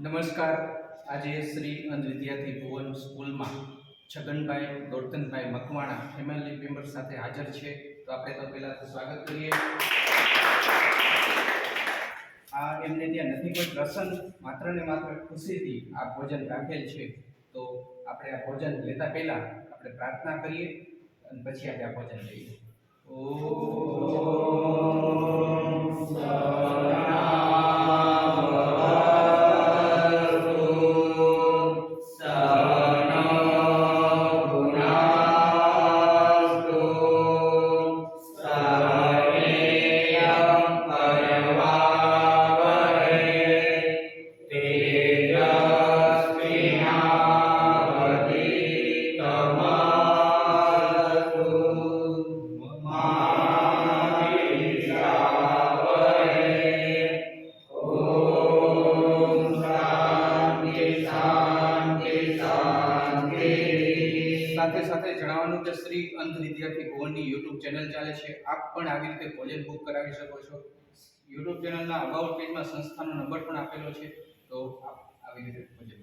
નમસ્કાર. આજે શ્રી અંધ વિદ્યાર્થી ભુવન સ્કૂલમાં છગનભાઈ ગૌતમભાઈ મકવાણા ફેમિલી મેમ્બર સાથે હાજર છે. તો આપણે તો પહેલાં તો સ્વાગત કરીએ. આ એમને ત્યાં નથી કોઈ પ્રસંગ, માત્ર ને માત્ર ખુશીથી આ ભોજન રાખેલ છે. તો આપણે આ ભોજન લેતા પહેલા આપણે પ્રાર્થના કરીએ અને પછી આપણે આ ભોજન લઈએ. સાથે સાથે જણાવવાનું કે શ્રી અંધ વિદ્યાર્થી ભુવનની યુટ્યુબ ચેનલ ચાલે છે. આપ પણ આવી રીતે ભોજન બુક કરાવી શકો છો. યુટ્યુબ ચેનલના અબાઉટ પેજમાં સંસ્થાનો નંબર પણ આપેલો છે. તો આપ આવી રીતે ભોજન